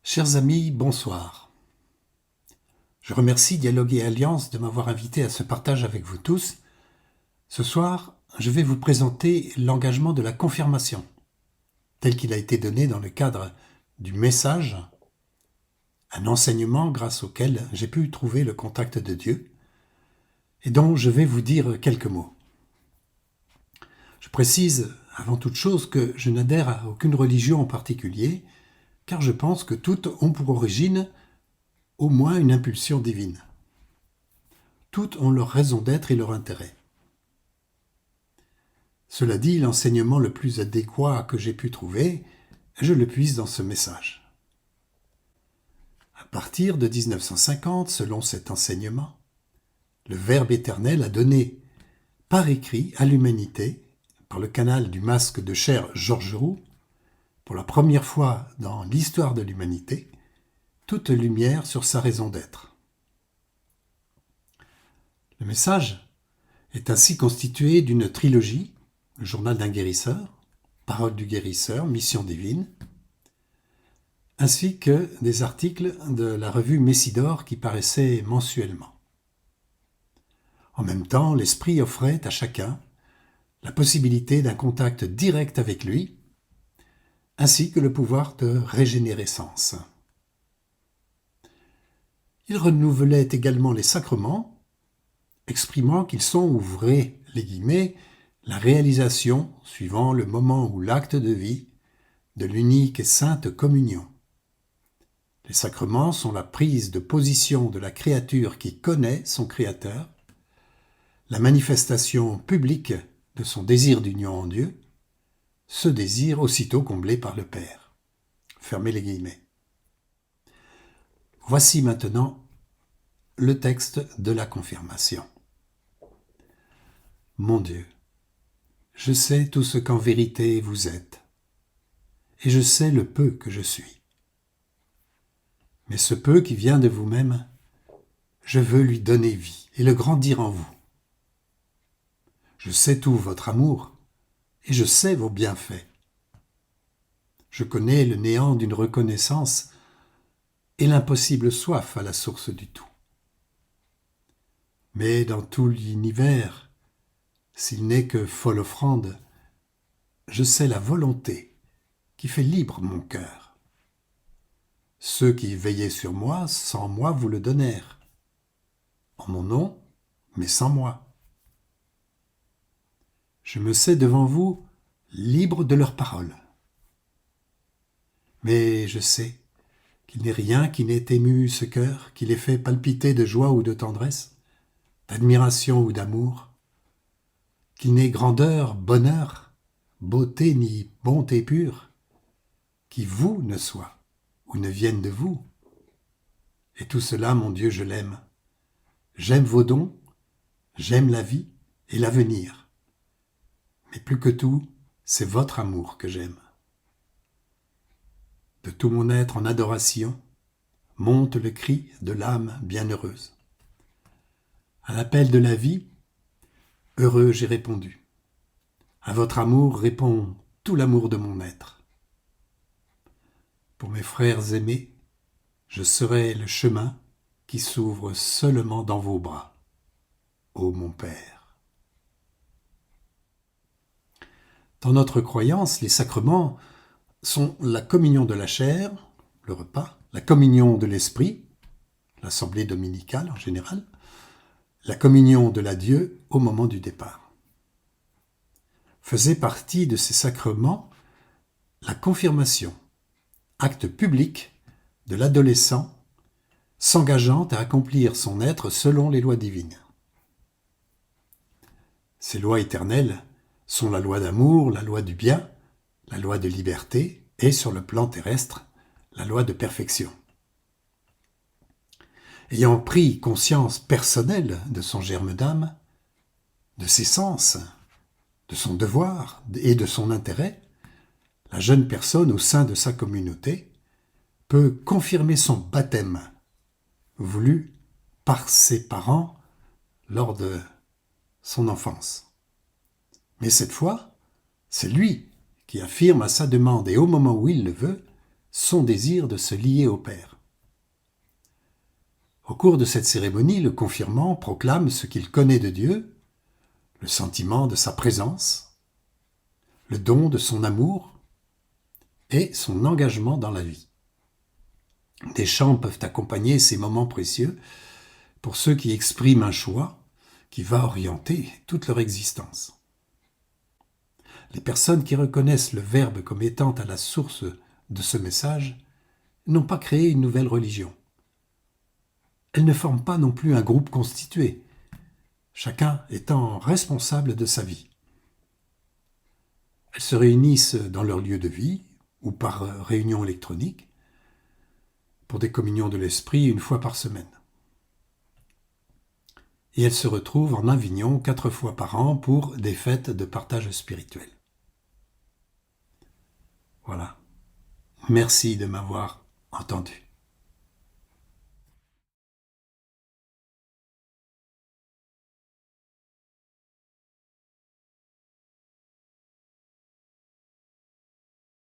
Chers amis, bonsoir. Je remercie Dialogue et Alliance de m'avoir invité à ce partage avec vous tous. Ce soir, je vais vous présenter l'engagement de la confirmation, tel qu'il a été donné dans le cadre du message, un enseignement grâce auquel j'ai pu trouver le contact de Dieu, et dont je vais vous dire quelques mots. Je précise avant toute chose que je n'adhère à aucune religion en particulier, car je pense que toutes ont pour origine au moins une impulsion divine. Toutes ont leur raison d'être et leur intérêt. Cela dit, l'enseignement le plus adéquat que j'ai pu trouver, je le puise dans ce message. À partir de 1950, selon cet enseignement, le Verbe éternel a donné par écrit à l'humanité, par le canal du masque de chair Georges Roux, pour la première fois dans l'histoire de l'humanité, toute lumière sur sa raison d'être. Le message est ainsi constitué d'une trilogie, le journal d'un guérisseur, Parole du guérisseur, Mission divine, ainsi que des articles de la revue Messidor qui paraissaient mensuellement. En même temps, l'Esprit offrait à chacun la possibilité d'un contact direct avec lui, ainsi que le pouvoir de régénérescence. Il renouvelait également les sacrements, exprimant qu'ils sont, ouvrez les guillemets, la réalisation, suivant le moment ou l'acte de vie, de l'unique et sainte communion. Les sacrements sont la prise de position de la créature qui connaît son Créateur, la manifestation publique de son désir d'union en Dieu, ce désir aussitôt comblé par le Père. Fermez les guillemets. Voici maintenant le texte de la confirmation. Mon Dieu, je sais tout ce qu'en vérité vous êtes, et je sais le peu que je suis. Mais ce peu qui vient de vous-même, je veux lui donner vie et le grandir en vous. Je sais tout votre amour, et je sais vos bienfaits. Je connais le néant d'une reconnaissance et l'impossible soif à la source du tout. Mais dans tout l'univers, s'il n'est que folle offrande, je sais la volonté qui fait libre mon cœur. Ceux qui veillaient sur moi, sans moi vous le donnèrent, en mon nom, mais sans moi. Je me sais devant vous libre de leurs paroles. Mais je sais qu'il n'est rien qui n'ait ému ce cœur, qui l'ait fait palpiter de joie ou de tendresse, d'admiration ou d'amour, qu'il n'ait grandeur, bonheur, beauté ni bonté pure, qui vous ne soit ou ne vienne de vous. Et tout cela, mon Dieu, je l'aime. J'aime vos dons, j'aime la vie et l'avenir. Mais plus que tout, c'est votre amour que j'aime. De tout mon être en adoration, monte le cri de l'âme bienheureuse. À l'appel de la vie, heureux j'ai répondu. À votre amour répond tout l'amour de mon être. Pour mes frères aimés, je serai le chemin qui s'ouvre seulement dans vos bras, ô mon Père. Dans notre croyance, les sacrements sont la communion de la chair, le repas, la communion de l'esprit, l'assemblée dominicale en général, la communion de la Dieu au moment du départ. Faisait partie de ces sacrements la confirmation, acte public de l'adolescent s'engageant à accomplir son être selon les lois divines. Ces lois éternelles sont la loi d'amour, la loi du bien, la loi de liberté et, sur le plan terrestre, la loi de perfection. Ayant pris conscience personnelle de son germe d'âme, de ses sens, de son devoir et de son intérêt, la jeune personne au sein de sa communauté peut confirmer son baptême, voulu par ses parents lors de son enfance. Mais cette fois, c'est lui qui affirme à sa demande et au moment où il le veut son désir de se lier au Père. Au cours de cette cérémonie, le confirmant proclame ce qu'il connaît de Dieu, le sentiment de sa présence, le don de son amour et son engagement dans la vie. Des chants peuvent accompagner ces moments précieux pour ceux qui expriment un choix qui va orienter toute leur existence. Les personnes qui reconnaissent le Verbe comme étant à la source de ce message n'ont pas créé une nouvelle religion. Elles ne forment pas non plus un groupe constitué, chacun étant responsable de sa vie. Elles se réunissent dans leur lieu de vie ou par réunion électronique pour des communions de l'esprit 1 fois par semaine. Et elles se retrouvent en Avignon 4 fois par an pour des fêtes de partage spirituel. Voilà. Merci de m'avoir entendu.